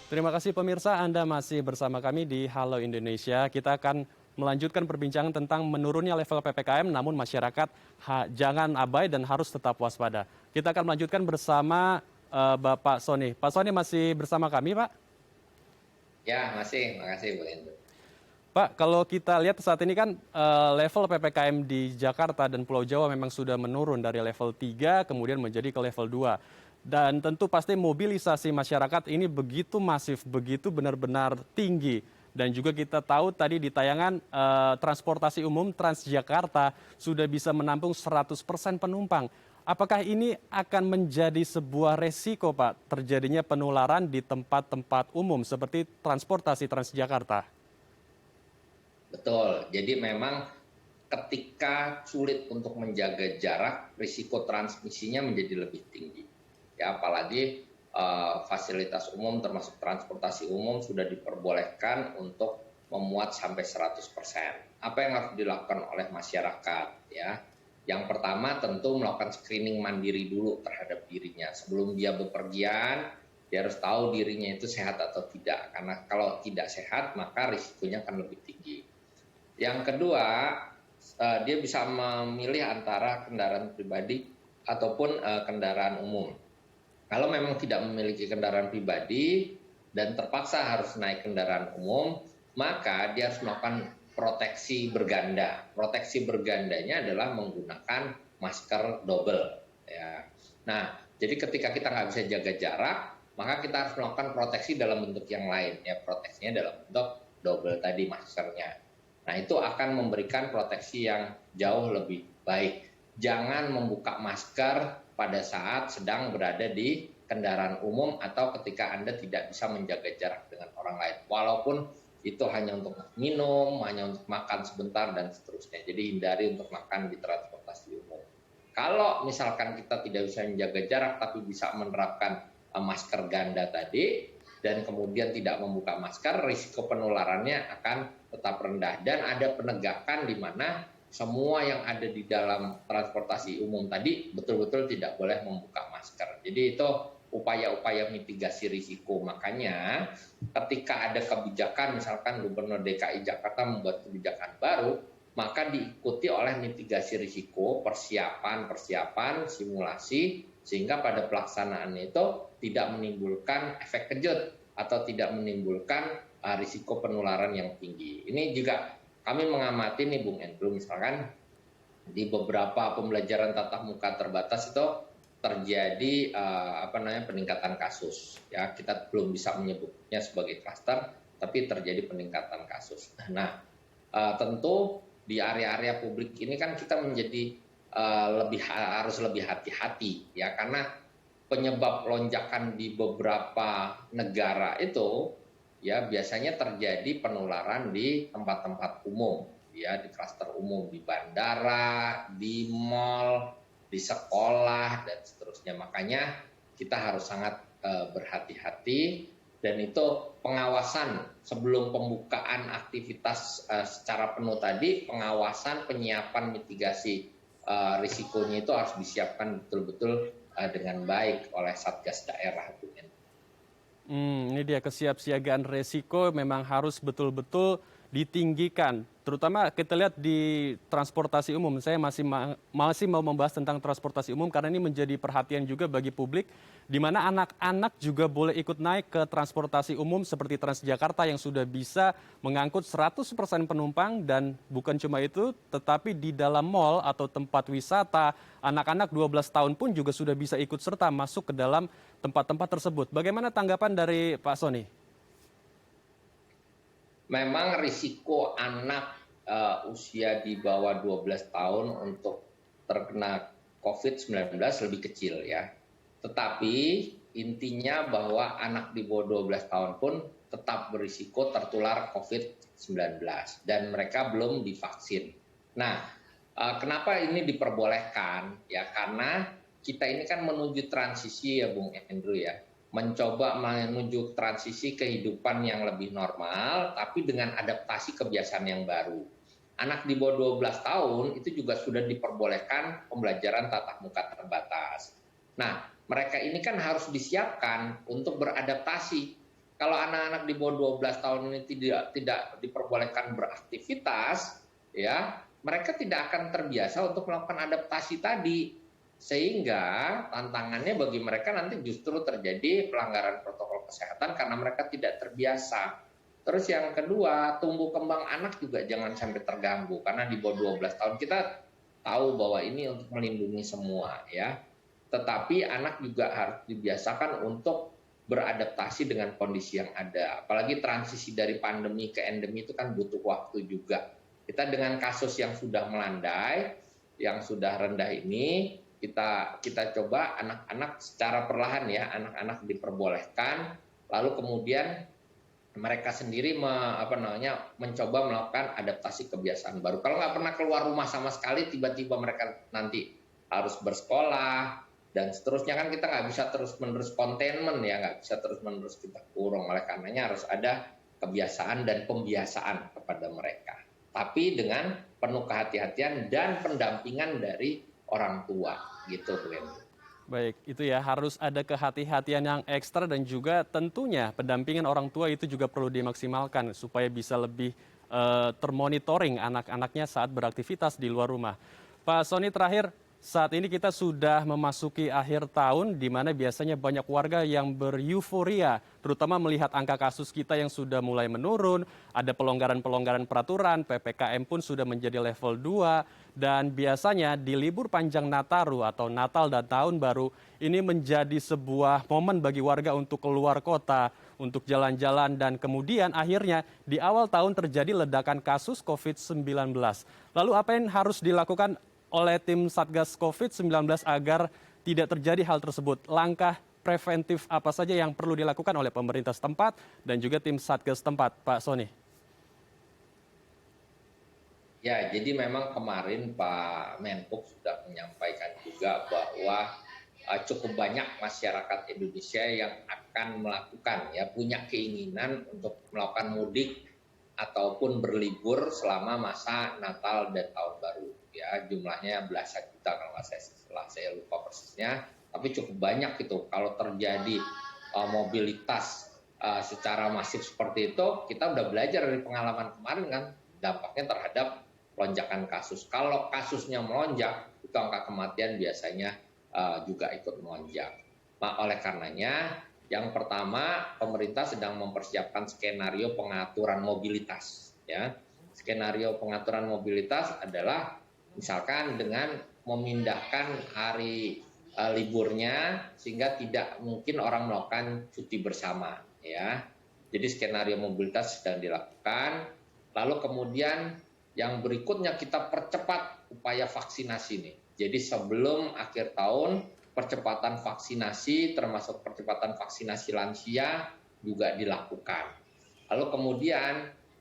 Terima kasih pemirsa, Anda masih bersama kami di Halo Indonesia. Kita akan melanjutkan perbincangan tentang menurunnya level PPKM, namun masyarakat jangan abai dan harus tetap waspada. Kita akan melanjutkan bersama Bapak Sony. Pak Sony masih bersama kami, Pak? Ya, makasih Bu Hendro. Pak, kalau kita lihat saat ini kan level PPKM di Jakarta dan Pulau Jawa memang sudah menurun dari level 3 kemudian menjadi ke level 2. Dan tentu pasti mobilisasi masyarakat ini begitu masif, begitu benar-benar tinggi. Dan juga kita tahu tadi di tayangan transportasi umum Transjakarta sudah bisa menampung 100% penumpang. Apakah ini akan menjadi sebuah resiko, Pak, terjadinya penularan di tempat-tempat umum seperti transportasi Transjakarta? Betul. Jadi memang ketika sulit untuk menjaga jarak, risiko transmisinya menjadi lebih tinggi. Ya, apalagi fasilitas umum termasuk transportasi umum sudah diperbolehkan untuk memuat sampai 100%. Apa yang harus dilakukan oleh masyarakat ya? Yang pertama tentu melakukan screening mandiri dulu terhadap dirinya. Sebelum dia bepergian, dia harus tahu dirinya itu sehat atau tidak. Karena kalau tidak sehat, maka risikonya akan lebih tinggi. Yang kedua, dia bisa memilih antara kendaraan pribadi ataupun kendaraan umum. Kalau memang tidak memiliki kendaraan pribadi dan terpaksa harus naik kendaraan umum, maka dia harus melakukan proteksi berganda. Proteksi bergandanya adalah menggunakan masker double. Ya. Nah, jadi ketika kita nggak bisa jaga jarak, maka kita harus melakukan proteksi dalam bentuk yang lain. Ya, proteksinya dalam bentuk double tadi maskernya. Nah, itu akan memberikan proteksi yang jauh lebih baik. Jangan membuka masker pada saat sedang berada di kendaraan umum atau ketika Anda tidak bisa menjaga jarak dengan orang lain. Walaupun itu hanya untuk minum, hanya untuk makan sebentar dan seterusnya. Jadi hindari untuk makan di transportasi umum. Kalau misalkan kita tidak bisa menjaga jarak tapi bisa menerapkan masker ganda tadi dan kemudian tidak membuka masker, risiko penularannya akan tetap rendah dan ada penegakan di mana semua yang ada di dalam transportasi umum tadi betul-betul tidak boleh membuka masker. Jadi itu upaya-upaya mitigasi risiko. Makanya ketika ada kebijakan, misalkan Gubernur DKI Jakarta membuat kebijakan baru, maka diikuti oleh mitigasi risiko, persiapan, simulasi, sehingga pada pelaksanaannya itu tidak menimbulkan efek kejut atau tidak menimbulkan risiko penularan yang tinggi. Ini juga kami mengamati nih Bung Andrew, misalkan di beberapa pembelajaran tatap muka terbatas itu terjadi peningkatan kasus. Ya, kita belum bisa menyebutnya sebagai klaster, tapi terjadi peningkatan kasus. Nah, tentu di area-area publik ini kan kita menjadi harus lebih hati-hati ya, karena penyebab lonjakan di beberapa negara itu ya biasanya terjadi penularan di tempat-tempat umum ya, di klaster umum, di bandara, di mal, di sekolah dan seterusnya. Makanya kita harus sangat berhati-hati dan itu pengawasan sebelum pembukaan aktivitas secara penuh tadi, pengawasan penyiapan mitigasi risikonya itu harus disiapkan betul-betul dengan baik oleh Satgas daerah. Ini dia kesiapsiagaan resiko memang harus betul-betul ditinggikan. Terutama kita lihat di transportasi umum. Saya masih mau membahas tentang transportasi umum karena ini menjadi perhatian juga bagi publik, di mana anak-anak juga boleh ikut naik ke transportasi umum seperti Transjakarta yang sudah bisa mengangkut 100% penumpang, dan bukan cuma itu, tetapi di dalam mal atau tempat wisata, anak-anak 12 tahun pun juga sudah bisa ikut serta masuk ke dalam tempat-tempat tersebut. Bagaimana tanggapan dari Pak Sony? Memang risiko anak usia di bawah 12 tahun untuk terkena COVID-19 lebih kecil ya. Tetapi intinya bahwa anak di bawah 12 tahun pun tetap berisiko tertular COVID-19 dan mereka belum divaksin. Nah, kenapa ini diperbolehkan? Ya karena kita ini kan menuju transisi ya Bung Andrew ya. Mencoba menuju transisi kehidupan yang lebih normal, tapi dengan adaptasi kebiasaan yang baru. Anak di bawah 12 tahun itu juga sudah diperbolehkan pembelajaran tatap muka terbatas. Nah, mereka ini kan harus disiapkan untuk beradaptasi. kalau anak-anak di bawah 12 tahun ini tidak diperbolehkan beraktivitas, ya, mereka tidak akan terbiasa untuk melakukan adaptasi tadi. Sehingga tantangannya bagi mereka nanti justru terjadi pelanggaran protokol kesehatan karena mereka tidak terbiasa. Terus yang kedua, tumbuh kembang anak juga jangan sampai terganggu karena di bawah 12 tahun kita tahu bahwa ini untuk melindungi semua, ya. Tetapi anak juga harus dibiasakan untuk beradaptasi dengan kondisi yang ada. Apalagi transisi dari pandemi ke endemi itu kan butuh waktu juga. Kita dengan kasus yang sudah melandai, yang sudah rendah ini, kita coba anak-anak secara perlahan, ya, anak-anak diperbolehkan, lalu kemudian mereka sendiri mencoba melakukan adaptasi kebiasaan baru. Kalau nggak pernah keluar rumah sama sekali, tiba-tiba mereka nanti harus bersekolah dan seterusnya, kan kita nggak bisa terus-menerus containment, ya, nggak bisa terus-menerus kita kurung. Oleh karenanya harus ada kebiasaan dan pembiasaan kepada mereka. Tapi dengan penuh kehati-hatian dan pendampingan dari orang tua, gitu, Bu Henry. Baik, itu ya harus ada kehati-hatian yang ekstra dan juga tentunya pendampingan orang tua itu juga perlu dimaksimalkan supaya bisa lebih termonitoring anak-anaknya saat beraktivitas di luar rumah. Pak Sony, terakhir, saat ini kita sudah memasuki akhir tahun di mana biasanya banyak warga yang beryuforia, terutama melihat angka kasus kita yang sudah mulai menurun, ada pelonggaran-pelonggaran peraturan, PPKM pun sudah menjadi level 2, dan biasanya di libur panjang Nataru atau Natal dan Tahun Baru, ini menjadi sebuah momen bagi warga untuk keluar kota, untuk jalan-jalan, dan kemudian akhirnya di awal tahun terjadi ledakan kasus COVID-19. Lalu apa yang harus dilakukan oleh tim Satgas COVID-19 agar tidak terjadi hal tersebut? Langkah preventif apa saja yang perlu dilakukan oleh pemerintah setempat dan juga tim Satgas setempat, Pak Sony? Ya, jadi memang kemarin Pak Menhub sudah menyampaikan juga bahwa cukup banyak masyarakat Indonesia yang akan melakukan, ya, punya keinginan untuk melakukan mudik ataupun berlibur selama masa Natal dan Tahun Baru. Ya, jumlahnya belasan juta kalau nggak saya lupa persisnya, tapi cukup banyak itu. Kalau terjadi mobilitas secara masif seperti itu, kita udah belajar dari pengalaman kemarin kan, dampaknya terhadap lonjakan kasus. Kalau kasusnya melonjak, itu angka kematian biasanya juga ikut melonjak. Nah, oleh karenanya, yang pertama, pemerintah sedang mempersiapkan skenario pengaturan mobilitas. Ya, skenario pengaturan mobilitas adalah misalkan dengan memindahkan hari liburnya sehingga tidak mungkin orang melakukan cuti bersama. Ya, jadi skenario mobilitas sedang dilakukan. Lalu kemudian yang berikutnya kita percepat upaya vaksinasi nih. Jadi sebelum akhir tahun, percepatan vaksinasi termasuk percepatan vaksinasi lansia juga dilakukan. Lalu kemudian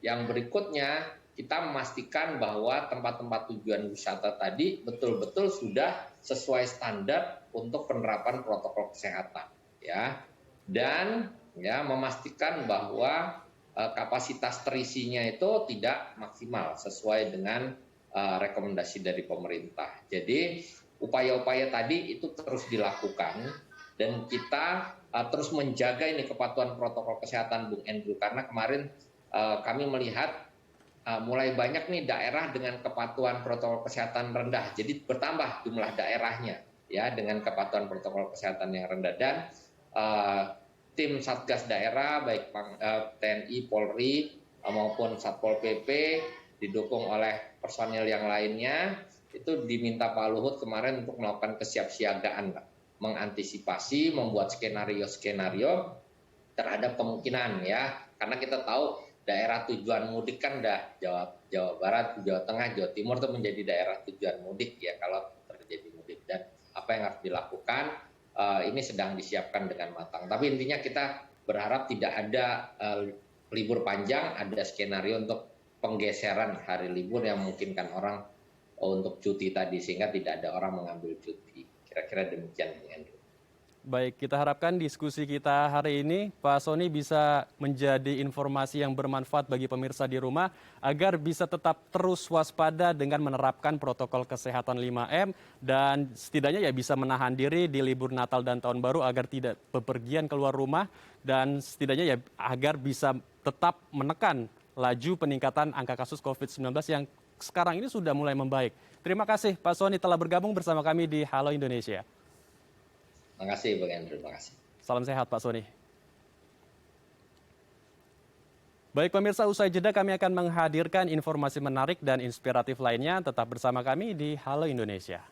yang berikutnya kita memastikan bahwa tempat-tempat tujuan wisata tadi betul-betul sudah sesuai standar untuk penerapan protokol kesehatan, ya. Dan ya memastikan bahwa kapasitas terisinya itu tidak maksimal sesuai dengan rekomendasi dari pemerintah. Jadi upaya-upaya tadi itu terus dilakukan dan kita terus menjaga ini kepatuhan protokol kesehatan, Bung Andrew, karena kemarin kami melihat mulai banyak nih daerah dengan kepatuhan protokol kesehatan rendah. Jadi bertambah jumlah daerahnya, ya, dengan kepatuhan protokol kesehatan yang rendah. Dan tim Satgas daerah baik TNI, Polri maupun Satpol PP didukung oleh personil yang lainnya itu diminta Pak Luhut kemarin untuk melakukan kesiapsiagaan, mengantisipasi, membuat skenario-skenario terhadap kemungkinan, ya, karena kita tahu daerah tujuan mudik kan Jawa Barat, Jawa Tengah, Jawa Timur itu menjadi daerah tujuan mudik, ya, kalau terjadi mudik. Dan apa yang harus dilakukan ini sedang disiapkan dengan matang. Tapi intinya kita berharap tidak ada libur panjang, ada skenario untuk penggeseran hari libur yang memungkinkan orang untuk cuti tadi, sehingga tidak ada orang mengambil cuti. Kira-kira demikian, Bu Andrew. Baik, kita harapkan diskusi kita hari ini, Pak Sony, bisa menjadi informasi yang bermanfaat bagi pemirsa di rumah agar bisa tetap terus waspada dengan menerapkan protokol kesehatan 5M dan setidaknya ya bisa menahan diri di libur Natal dan Tahun Baru agar tidak bepergian keluar rumah dan setidaknya ya agar bisa tetap menekan laju peningkatan angka kasus COVID-19 yang sekarang ini sudah mulai membaik. Terima kasih Pak Sony telah bergabung bersama kami di Halo Indonesia. Terima kasih Bang Andrew, terima kasih. Salam sehat Pak Sony. Baik pemirsa, usai jeda kami akan menghadirkan informasi menarik dan inspiratif lainnya. Tetap bersama kami di Halo Indonesia.